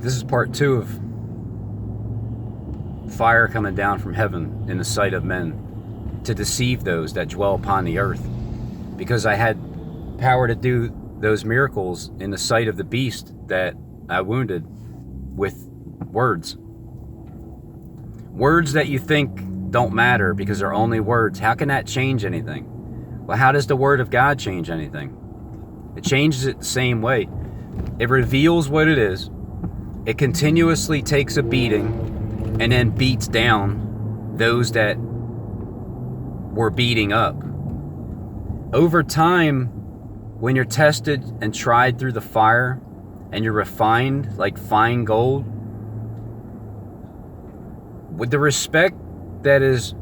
This is part 2 of fire coming down from heaven in the sight of men to deceive those that dwell upon the earth. Because I had power to do those miracles in the sight of the beast that I wounded with words. Words that you think don't matter because they're only words. How can that change anything? Well, how does the word of God change anything? It changes it the same way. It reveals what it is. It continuously takes a beating and then beats down those that were beating up. Over time, when you're tested and tried through the fire and you're refined like fine gold, with the respect that is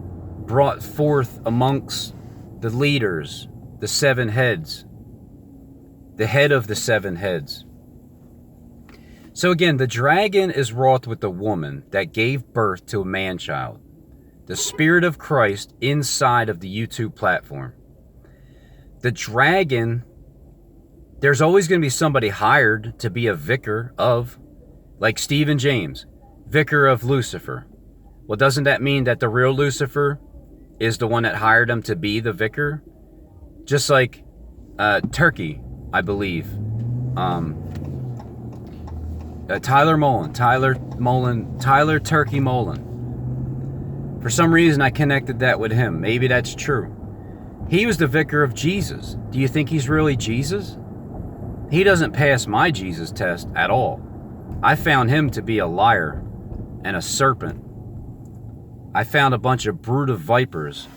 brought forth amongst the leaders, the 7 heads, the head of the 7 heads. So again, the dragon is wroth with the woman that gave birth to a man-child. The Spirit of Christ inside of the YouTube platform. The dragon, there's always going to be somebody hired to be a vicar of, like Stephen James, vicar of Lucifer. Well, doesn't that mean that the real Lucifer is the one that hired him to be the vicar? Just like Turkey, I believe. Tyler Turkey Mullen. For some reason, I connected that with him. Maybe that's true. He was the vicar of Jesus. Do you think he's really Jesus? He doesn't pass my Jesus test at all. I found him to be a liar and a serpent. I found a bunch of brood of vipers.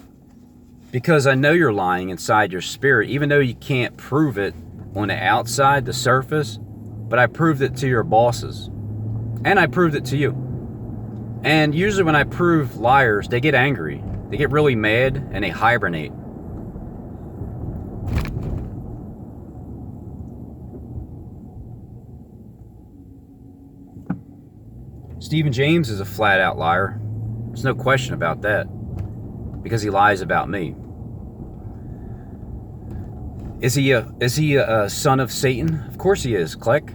Because I know you're lying inside your spirit, even though you can't prove it on the outside, the surface. But I proved it to your bosses. And I proved it to you. And usually when I prove liars, they get angry. They get really mad and they hibernate. Stephen James is a flat out liar. There's no question about that. Because he lies about me. Is he a son of Satan? Of course he is, click.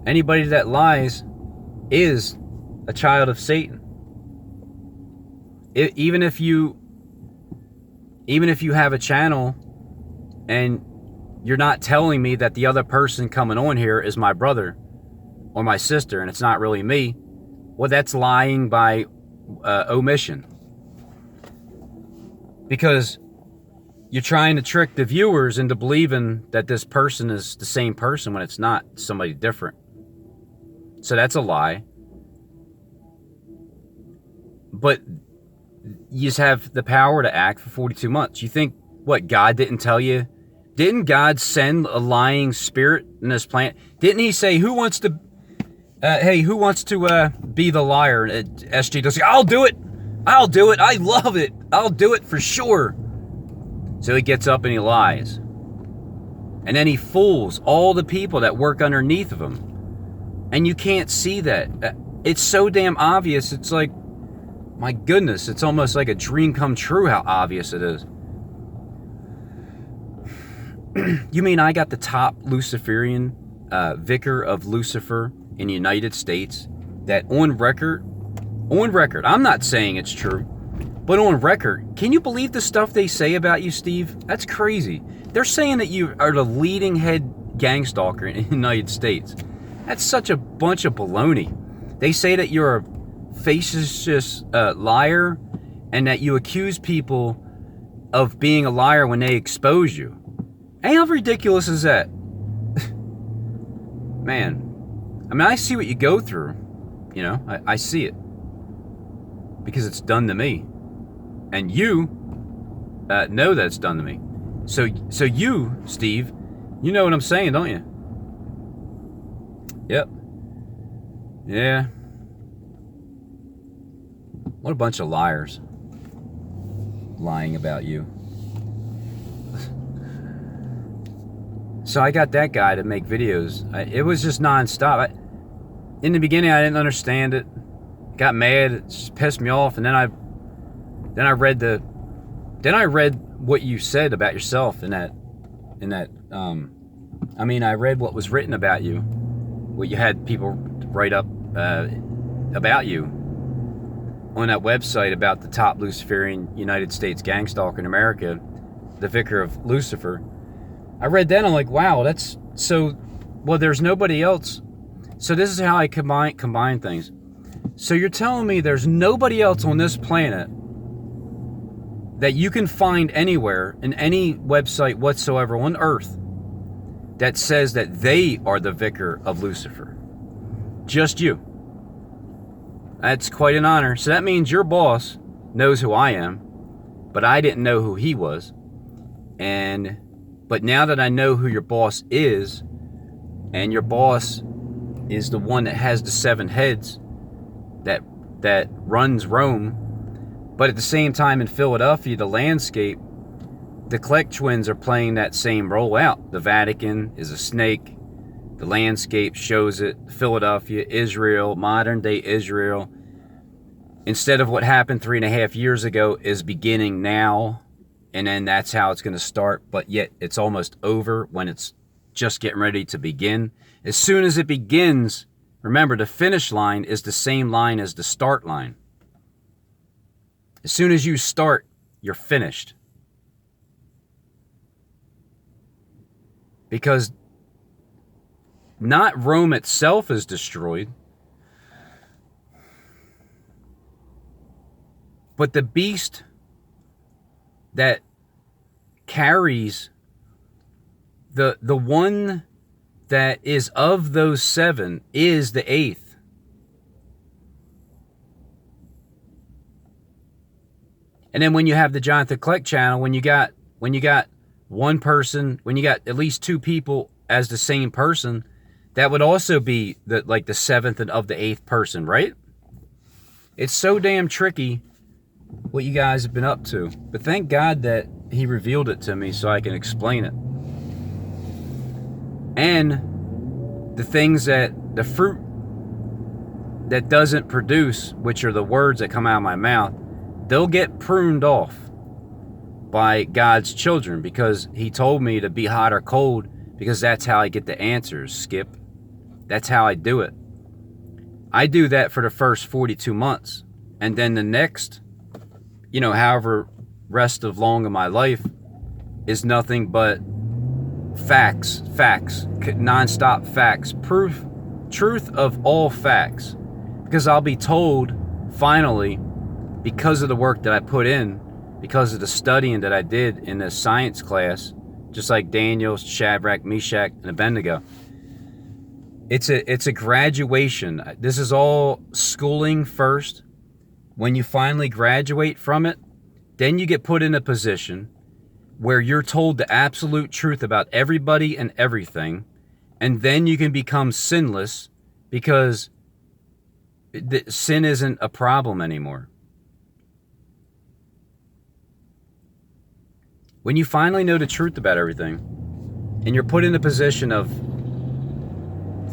Anybody that lies is a child of Satan. Even if you have a channel and you're not telling me that the other person coming on here is my brother or my sister and it's not really me, well, that's lying by omission. Because you're trying to trick the viewers into believing that this person is the same person when it's not, somebody different. So that's a lie. But you just have the power to act for 42 months. You think, what, God didn't tell you? Didn't God send a lying spirit in this planet? Didn't he say, who wants to be the liar? SG does, I'll do it. I'll do it. I love it. I'll do it for sure. So he gets up and he lies. And then he fools all the people that work underneath of him. And you can't see that. It's so damn obvious. It's like, my goodness, it's almost like a dream come true how obvious it is. You mean I got the top Luciferian vicar of Lucifer in the United States that on record, I'm not saying it's true, but on record, can you believe the stuff they say about you, Steve? That's crazy. They're saying that you are the leading head gang stalker in the United States. That's such a bunch of baloney. They say that you're a facetious liar and that you accuse people of being a liar when they expose you. Hey, how ridiculous is that? Man, I mean, I see what you go through. You know, I see it. Because it's done to me. And you know that it's done to me. So you, Steve, you know what I'm saying, don't you? Yep. Yeah. What a bunch of liars. Lying about you. So I got that guy to make videos. It was just nonstop. In the beginning, I didn't understand it. Got mad. It just pissed me off. And then I read what you said about yourself I read what was written about you. What you had people write up about you on that website about the top Luciferian United States gang stalker in America, the Vicar of Lucifer. I read that and I'm like, wow, that's so, well, there's nobody else. So this is how I combine things. So you're telling me there's nobody else on this planet that you can find anywhere in any website whatsoever on earth that says that they are the Vicar of Lucifer. Just you. That's quite an honor. So that means your boss knows who I am, but I didn't know who he was. But now that I know who your boss is, and your boss is the one that has the 7 heads that runs Rome, but at the same time in Philadelphia, the landscape, the Kleck twins are playing that same role out. The Vatican is a snake. The landscape shows it. Philadelphia, Israel, modern day Israel, instead of what happened 3.5 years ago, is beginning now. And then that's how it's going to start. But yet it's almost over when it's just getting ready to begin. As soon as it begins, remember, the finish line is the same line as the start line. As soon as you start, you're finished. Because not Rome itself is destroyed, but the beast that carries the one that is of those 7 is the 8th. And then when you have the Jonathan Kleck channel, when you got one person, when you got at least 2 people as the same person, that would also be the 7th and of the 8th person, right? It's so damn tricky what you guys have been up to. But thank God that he revealed it to me so I can explain it. And the things the fruit that doesn't produce, which are the words that come out of my mouth, they'll get pruned off by God's children, because he told me to be hot or cold, because that's how I get the answers, Skip. That's how I do it. I do that for the first 42 months. And then the next, however rest of long of my life is nothing but facts, nonstop facts, proof, truth of all facts. Because I'll be told, finally, because of the work that I put in, because of the studying that I did in the science class, just like Daniel, Shadrach, Meshach, and Abednego. It's a graduation. This is all schooling first. When you finally graduate from it, then you get put in a position where you're told the absolute truth about everybody and everything, and then you can become sinless, because sin isn't a problem anymore. When you finally know the truth about everything, and you're put in a position of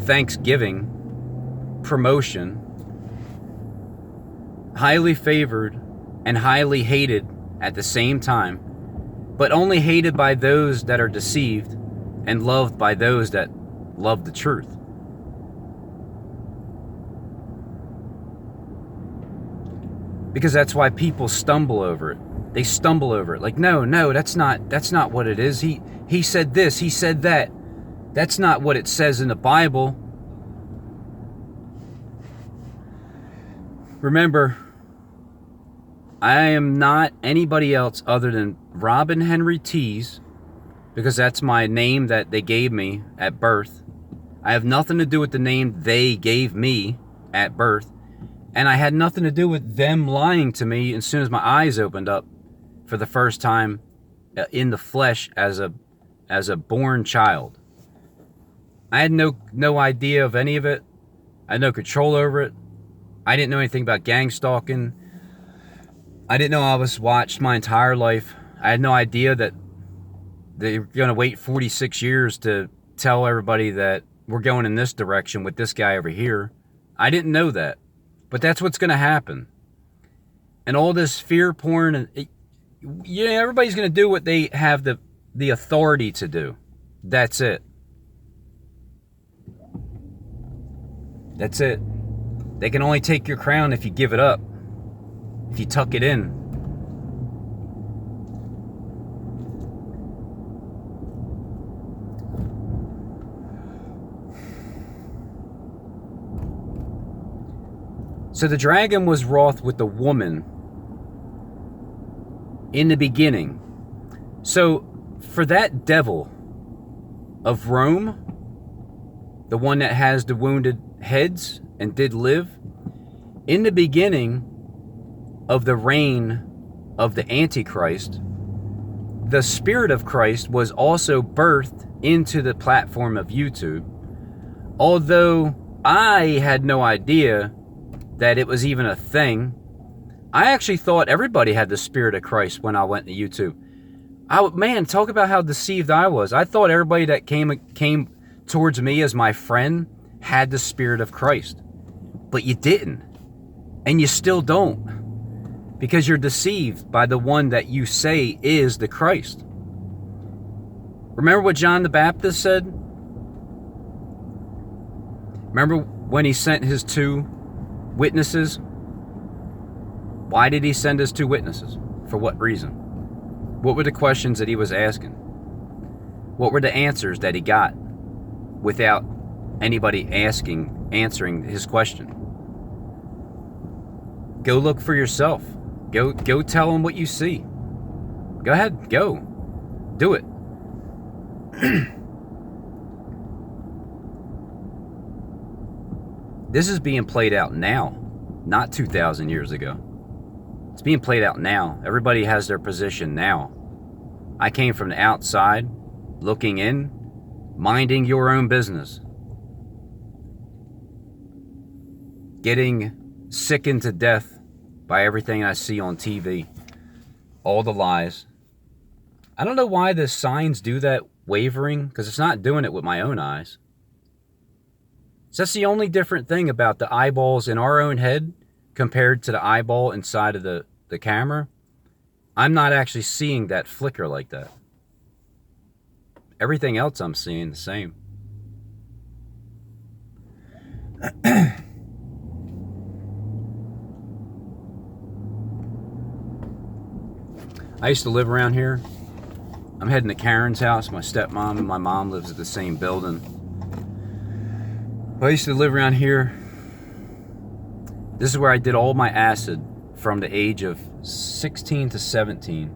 thanksgiving, promotion, highly favored and highly hated at the same time, but only hated by those that are deceived and loved by those that love the truth. Because that's why people stumble over it. They stumble over it. Like, no, that's not what it is. He said this, he said that. That's not what it says in the Bible. Remember, I am not anybody else other than Robin Henry Tees, because that's my name that they gave me at birth. I have nothing to do with the name they gave me at birth. And I had nothing to do with them lying to me as soon as my eyes opened up for the first time in the flesh as a born child. I had no idea of any of it. I had no control over it. I didn't know anything about gang stalking. I didn't know I was watched my entire life. I had no idea that they're going to wait 46 years to tell everybody that we're going in this direction with this guy over here. I didn't know that. But that's what's going to happen. And all this fear porn, and everybody's going to do what they have the authority to do. That's it. That's it. They can only take your crown if you give it up, if you tuck it in. So the dragon was wroth with the woman in the beginning. So for that devil of Rome, the one that has the wounded heads and did live, in the beginning of the reign of the Antichrist, the Spirit of Christ was also birthed into the platform of YouTube. Although I had no idea that it was even a thing. I actually thought everybody had the Spirit of Christ when I went to YouTube. Man, talk about how deceived I was. I thought everybody that came towards me as my friend had the Spirit of Christ. But you didn't. And you still don't. Because you're deceived by the one that you say is the Christ. Remember what John the Baptist said? Remember when he sent his 2 witnesses? Why did he send his 2 witnesses? For what reason? What were the questions that he was asking? What were the answers that he got without anybody answering his question? Go look for yourself. Go tell him what you see. Go ahead, go. Do it. This is being played out now, not 2,000 years ago. It's being played out now. Everybody has their position now. I came from the outside, looking in, minding your own business. Getting sickened to death by everything I see on TV. All the lies. I don't know why the signs do that wavering, because it's not doing it with my own eyes. So that's the only different thing about the eyeballs in our own head compared to the eyeball inside of the camera. I'm not actually seeing that flicker like that. Everything else I'm seeing the same. I used to live around here. I'm heading to Karen's house. My stepmom and my mom lives at the same building. I used to live around here. This is where I did all my acid from the age of 16 to 17.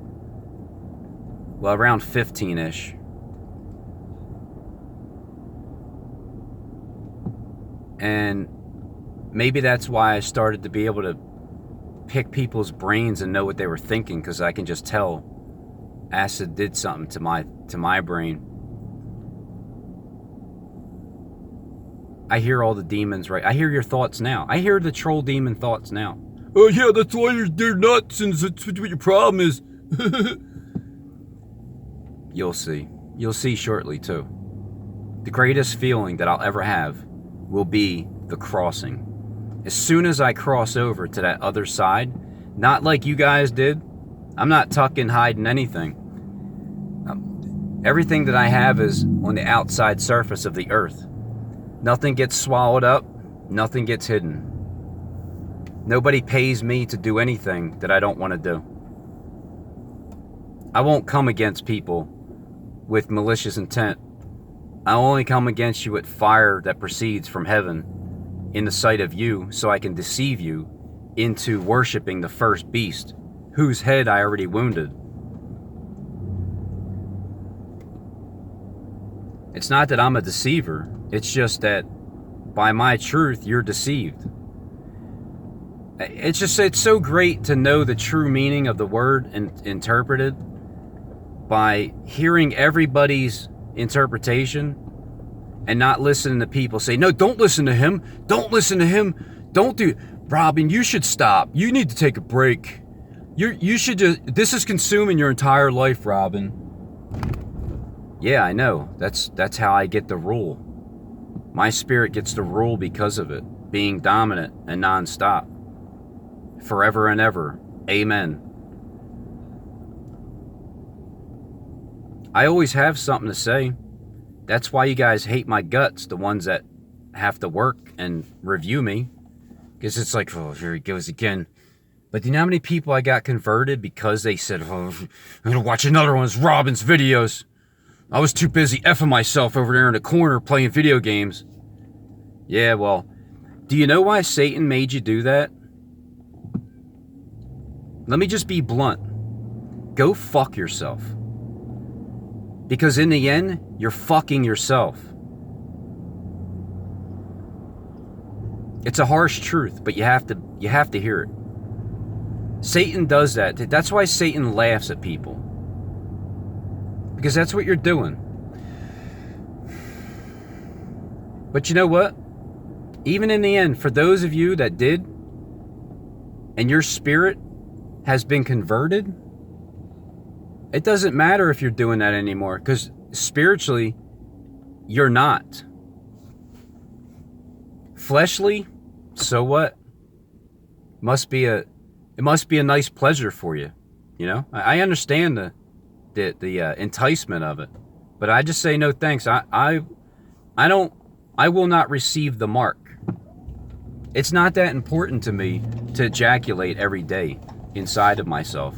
Well, around 15-ish. And maybe that's why I started to be able to pick people's brains and know what they were thinking, because I can just tell acid did something to my brain. I hear all the demons, right? I hear your thoughts now. I hear the troll demon thoughts now. Oh yeah, that's why you're nuts, and that's what your problem is. You'll see. You'll see shortly too. The greatest feeling that I'll ever have will be the crossing. As soon as I cross over to that other side, not like you guys did. I'm not tucking, hiding anything. Everything that I have is on the outside surface of the earth. Nothing gets swallowed up. Nothing gets hidden. Nobody pays me to do anything that I don't want to do. I won't come against people with malicious intent. I only come against you with fire that proceeds from heaven in the sight of you, so I can deceive you into worshiping the first beast, whose head I already wounded. It's not that I'm a deceiver. It's just that by my truth, you're deceived. It's so great to know the true meaning of the word and interpreted by hearing everybody's interpretation and not listening to people say, no, don't listen to him. Don't listen to him. Don't do it. Robin, you should stop. You need to take a break. You should just, this is consuming your entire life, Robin. Yeah, I know. That's how I get the rule. My spirit gets the rule because of it, being dominant and non-stop. Forever and ever. Amen. I always have something to say. That's why you guys hate my guts, the ones that have to work and review me. Because it's like, oh, here he goes again. But do you know how many people I got converted because they said, oh, I'm going to watch another one of Robin's videos. I was too busy effing myself over there in the corner playing video games. Yeah, well, do you know why Satan made you do that? Let me just be blunt. Go fuck yourself. Because in the end, you're fucking yourself. It's a harsh truth, but you have to hear it. Satan does that. That's why Satan laughs at people. Because that's what you're doing. But you know what? Even in the end, for those of you that did, and your spirit has been converted, it doesn't matter if you're doing that anymore, because spiritually, you're not. Fleshly, so what? It must be a nice pleasure for you. You know, I understand the enticement of it, but I just say no thanks. I will not receive the mark. It's not that important to me to ejaculate every day inside of myself.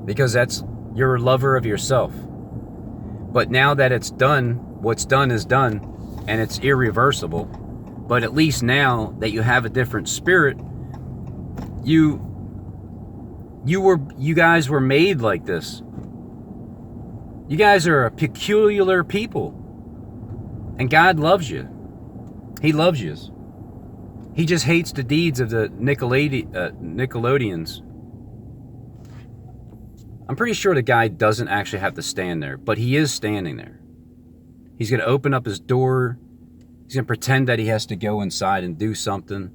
Because you're a lover of yourself. But now that it's done, what's done is done, and it's irreversible. But at least now that you have a different spirit, you guys were made like this. You guys are a peculiar people. And God loves you. He loves you. He just hates the deeds of the Nickelodeons. I'm pretty sure the guy doesn't actually have to stand there, but he is standing there. He's going to open up his door. He's going to pretend that he has to go inside and do something.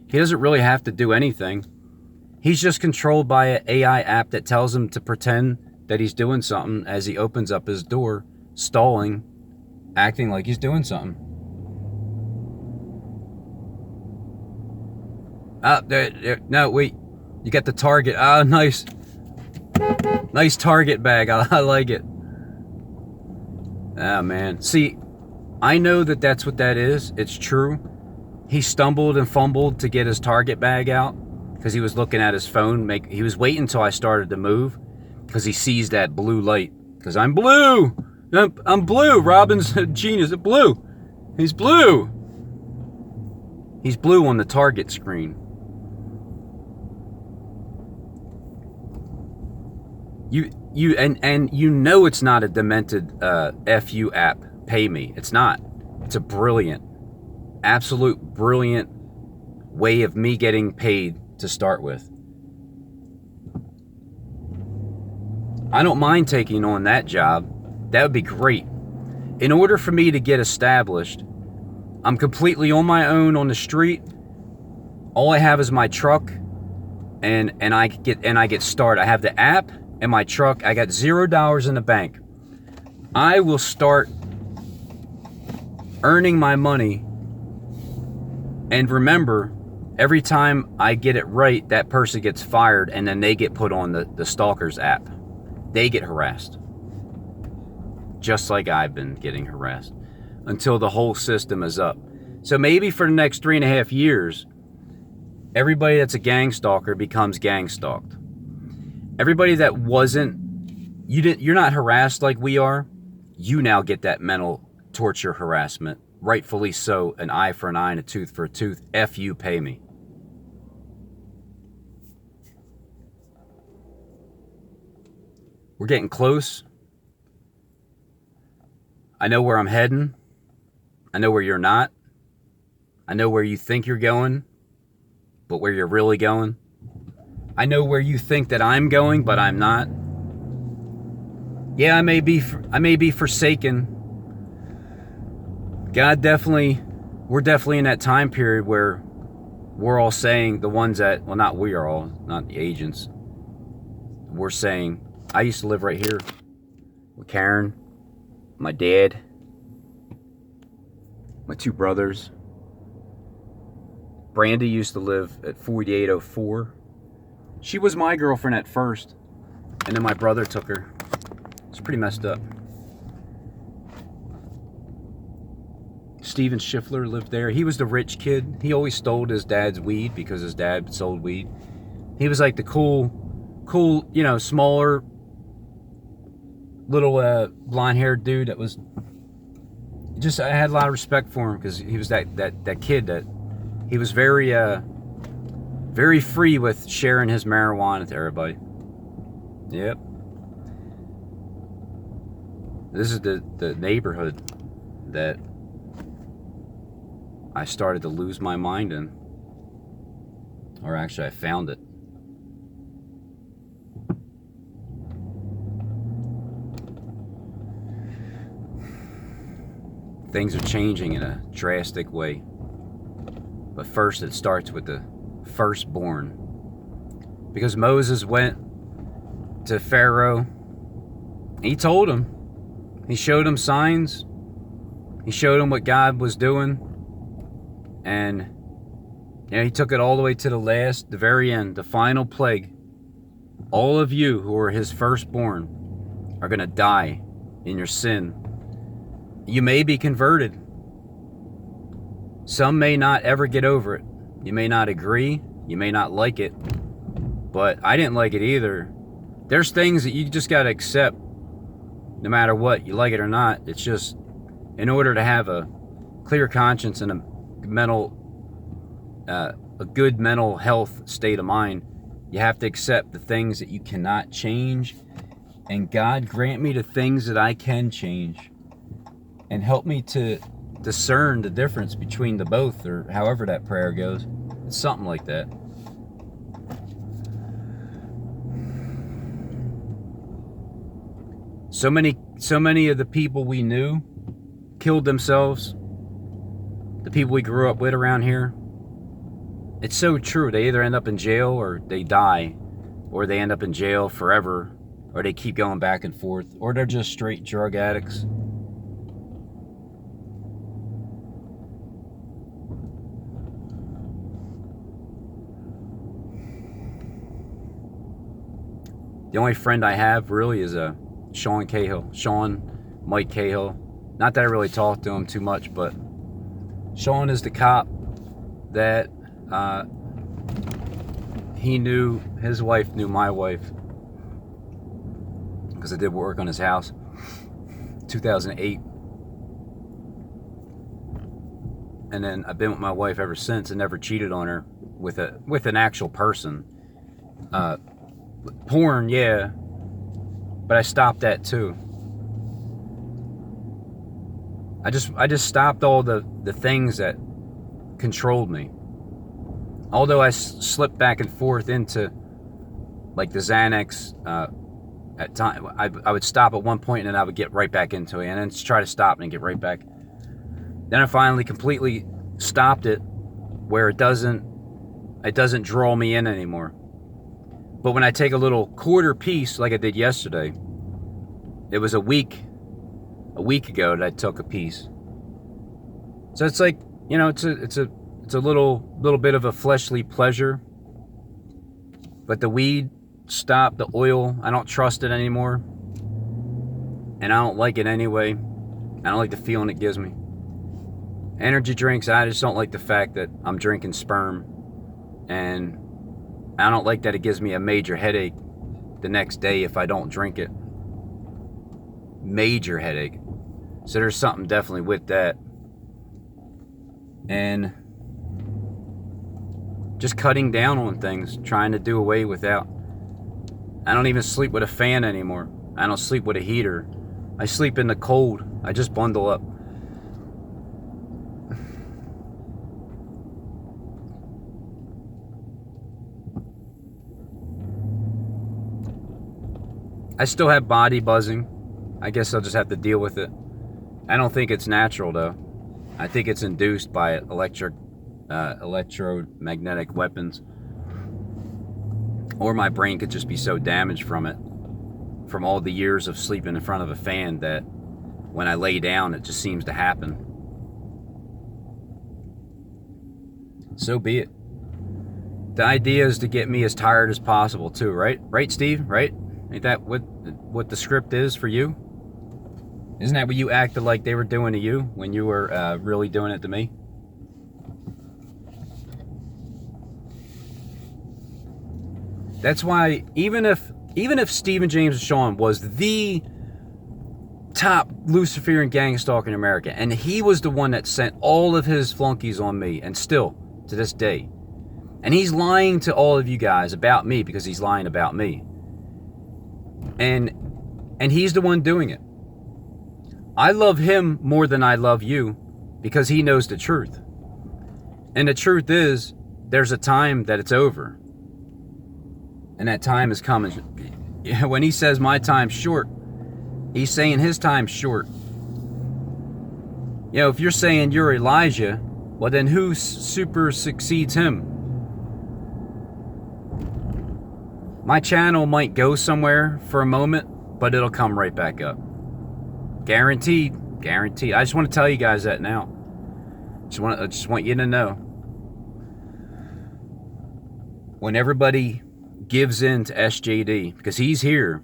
He doesn't really have to do anything. He's just controlled by an AI app that tells him to pretend that he's doing something as he opens up his door, stalling, acting like he's doing something. No, wait. You got the target. Oh, nice. Nice target bag. I like it. Ah, man. See, I know that that's what that is. It's true. He stumbled and fumbled to get his target bag out because he was looking at his phone. He was waiting until I started to move because he sees that blue light. Because I'm blue. I'm blue. Robin's a genius. Blue. He's blue. He's blue on the target screen. And you know it's not a demented FU app, Pay Me. It's not. It's a brilliant, absolute brilliant way of me getting paid to start with. I don't mind taking on that job. That would be great. In order for me to get established, I'm completely on my own on the street. All I have is my truck, and I get started. I have the app and my truck. I got $0 in the bank. I will start earning my money. And remember, every time I get it right, that person gets fired, and then they get put on the Stalkers app. They get harassed. Just like I've been getting harassed. Until the whole system is up. So maybe for the next 3.5 years, everybody that's a gang stalker becomes gang stalked. Everybody that wasn't, you're not harassed like we are. You now get that mental torture harassment. Rightfully so. An eye for an eye and a tooth for a tooth. F you, pay me. We're getting close. I know where I'm heading. I know where you're not. I know where you think you're going, but where you're really going. I know where you think that I'm going, but I'm not. Yeah, I may be forsaken. We're definitely in that time period where we're all saying, the ones that, well, not we are all, not the agents. We're saying, I used to live right here with Karen, my dad, my 2 brothers. Brandy used to live at 4804. She was my girlfriend at first, and then my brother took her. It's pretty messed up. Steven Schiffler lived there. He was the rich kid. He always stole his dad's weed because his dad sold weed. He was like the cool, you know, smaller, little blonde-haired dude that was just, I had a lot of respect for him because he was that kid that he was very free with sharing his marijuana to everybody. Yep. This is the neighborhood that I started to lose my mind in. Or actually, I found it. Things are changing in a drastic way. But first, it starts with the firstborn. Because Moses went to Pharaoh. He told him. He showed him signs. He showed him what God was doing. And you know, he took it all the way to the very end, the final plague. All of you who are his firstborn are going to die in your sin. You may be converted. Some may not ever get over it. You may not agree. You may not like it. But I didn't like it either. There's things that you just got to accept no matter what, you like it or not. It's just, in order to have a clear conscience and a good mental health state of mind, you have to accept the things that you cannot change. And God, grant me the things that I can change. And help me to discern the difference between the both, or however that prayer goes. It's something like that. So many of the people we knew killed themselves. The people we grew up with around here. It's so true. They either end up in jail or they die, or they end up in jail forever, or they keep going back and forth, or they're just straight drug addicts. The only friend I have really is Mike Cahill. Not that I really talk to him too much, but Sean is the cop that he knew, his wife knew my wife, because I did work on his house, 2008. And then I've been with my wife ever since and never cheated on her with an actual person. Porn, yeah, but I stopped that too. I just stopped all the things that controlled me. Although I slipped back and forth into like the Xanax at time, I would stop at one point and then I would get right back into it, and then try to stop and get right back. Then I finally completely stopped it, where it doesn't draw me in anymore. But when I take a little quarter piece, like I did yesterday, it was a week ago that I took a piece. So it's like, you know, it's a little bit of a fleshly pleasure. But the weed stopped, the oil, I don't trust it anymore. And I don't like it anyway. I don't like the feeling it gives me. Energy drinks, I just don't like the fact that I'm drinking sperm. And I don't like that it gives me a major headache the next day if I don't drink it. Major headache. So there's something definitely with that. And just cutting down on things, trying to do away without. I don't even sleep with a fan anymore. I don't sleep with a heater. I sleep in the cold. I just bundle up. I still have body buzzing. I guess I'll just have to deal with it. I don't think it's natural though. I think it's induced by electromagnetic weapons. Or my brain could just be so damaged from it, from all the years of sleeping in front of a fan, that when I lay down, it just seems to happen. So be it. The idea is to get me as tired as possible too, right? Right, Steve? Right? Ain't that what what the script is for you? Isn't that what you acted like they were doing to you when you were really doing it to me? That's why even if Stephen James Sean was the top Luciferian gang stalker in America, and he was the one that sent all of his flunkies on me, and still to this day, and he's lying to all of you guys about me because he's lying about me, and he's the one doing it. I love him more than I love you because he knows the truth, and the truth is there's a time that it's over, and that time is coming. When he says my time's short, he's saying his time's short. You know, if you're saying you're Elijah, well then who super succeeds him? My channel might go somewhere for a moment, but it'll come right back up. Guaranteed. Guaranteed. I just want to tell you guys that now. I just want you to know. When everybody gives in to SJD, because he's here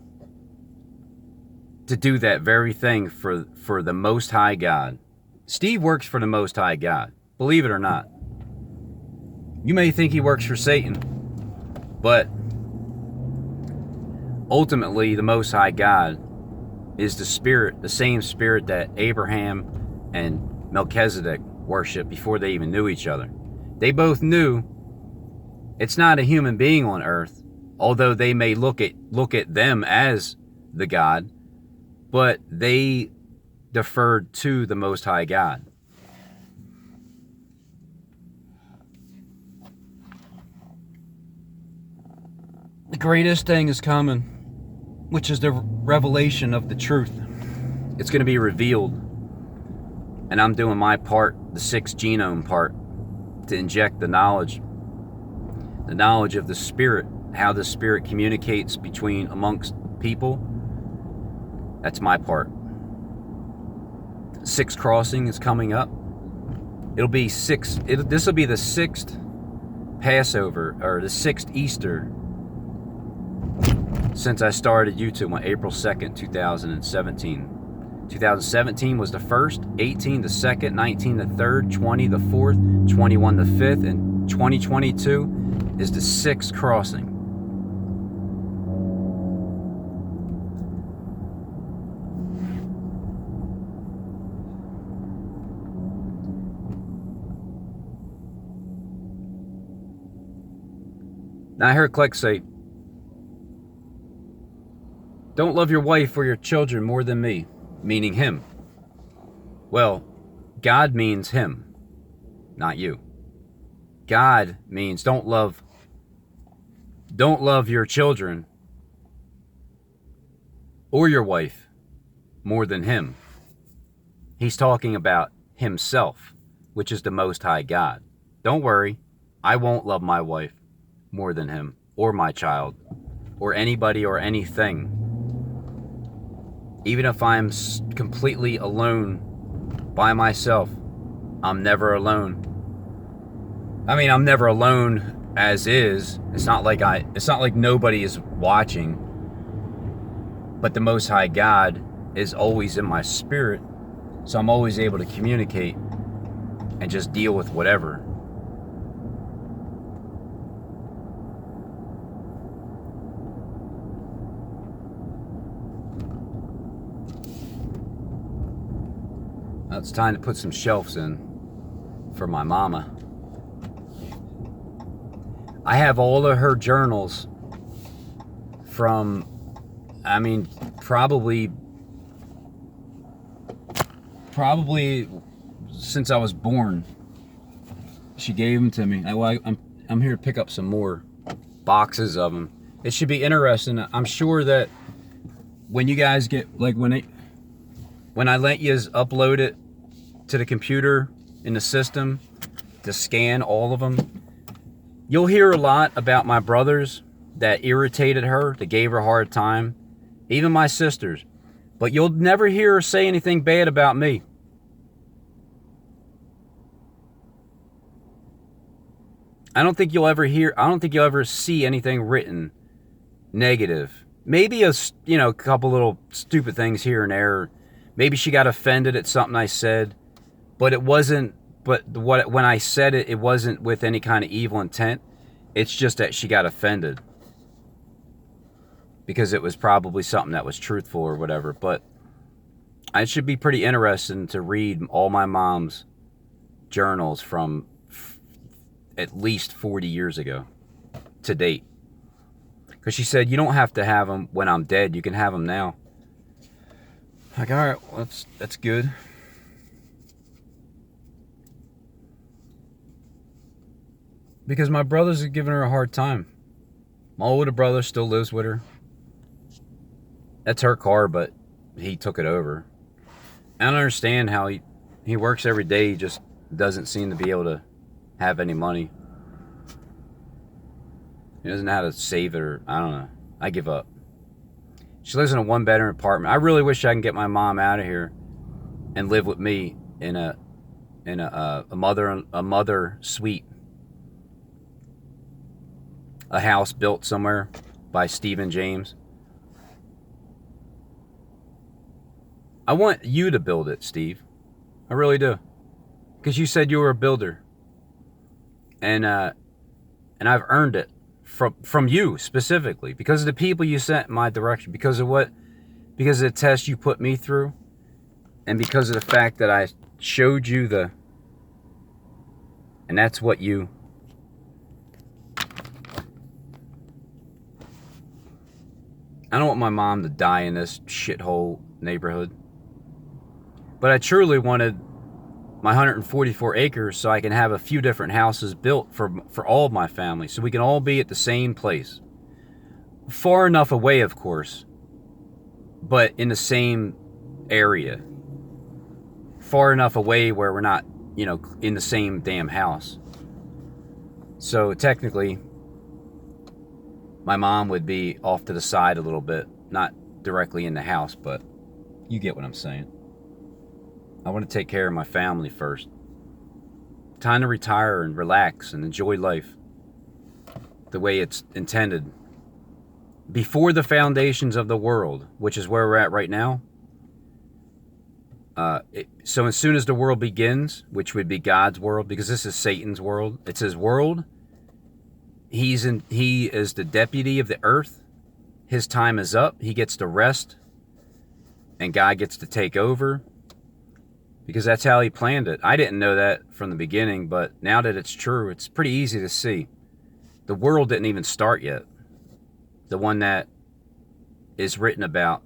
to do that very thing for the Most High God. Steve works for the Most High God, believe it or not. You may think he works for Satan, but ultimately the Most High God is the spirit, the same spirit that Abraham and Melchizedek worshiped before they even knew each other. They both knew it's not a human being on earth, although they may look at them as the God, but they deferred to the Most High God. The greatest thing is coming, which is the revelation of the truth. It's going to be revealed, and I'm doing my part, the 6th genome part, to inject the knowledge of the Spirit, how the Spirit communicates amongst people. That's my part. 6th crossing is coming up. It'll be this will be the 6th Passover, or the 6th Easter, since I started YouTube on April 2nd, 2017. 2017 was the 1st, 18 the 2nd, 19 the 3rd, 20 the 4th, 21 the 5th, and 2022 is the 6th crossing. Now I heard Kleck say, don't love your wife or your children more than me, meaning him. Well, God means him, not you. God means don't love your children or your wife more than him. He's talking about himself, which is the Most High God. Don't worry, I won't love my wife more than him, or my child, or anybody or anything. Even if I'm completely alone by myself, I'm never alone. I mean, I'm never alone as is. It's not like nobody is watching. But the Most High God is always in my spirit, so I'm always able to communicate and just deal with whatever. Now it's time to put some shelves in for my mama. I have all of her journals from, I mean, probably since I was born. She gave them to me. I'm here to pick up some more boxes of them. It should be interesting. I'm sure that when you guys get, like, when I let you upload it to the computer in the system to scan all of them, you'll hear a lot about my brothers that irritated her, that gave her a hard time, even my sisters. But you'll never hear her say anything bad about me. I don't think you'll ever see anything written negative. Maybe a couple little stupid things here and there. Maybe she got offended at something I said, but it wasn't. But when I said it, it wasn't with any kind of evil intent. It's just that she got offended because it was probably something that was truthful or whatever. But it should be pretty interesting to read all my mom's journals from at least 40 years ago to date. Because she said, you don't have to have them when I'm dead. You can have them now. Like, all right, well, that's good. Because my brothers are giving her a hard time. My older brother still lives with her. That's her car, but he took it over. I don't understand how he works every day. He just doesn't seem to be able to have any money. He doesn't know how to save it, or I don't know. I give up. She lives in a one-bedroom apartment. I really wish I can get my mom out of here and live with me in a mother suite. A house built somewhere by Stephen James. I want you to build it, Steve. I really do. Because you said you were a builder. And I've earned it from you specifically. Because of the people you sent in my direction. Because of the test you put me through. And because of the fact that I showed you and that's what you... I don't want my mom to die in this shithole neighborhood. But I truly wanted my 144 acres so I can have a few different houses built for all of my family. So we can all be at the same place. Far enough away, of course. But in the same area. Far enough away where we're not, in the same damn house. So technically... my mom would be off to the side a little bit. Not directly in the house, but you get what I'm saying. I want to take care of my family first. Time to retire and relax and enjoy life the way it's intended. Before the foundations of the world, which is where we're at right now. So as soon as the world begins, which would be God's world, because this is Satan's world. It's his world. He is the deputy of the earth. His time is up. He gets to rest. And God gets to take over. Because that's how he planned it. I didn't know that from the beginning, but now that it's true, it's pretty easy to see. The world didn't even start yet. The one that is written about.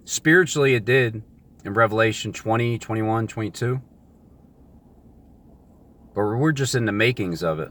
Spiritually, it did in Revelation 20, 21, 22. But we're just in the makings of it.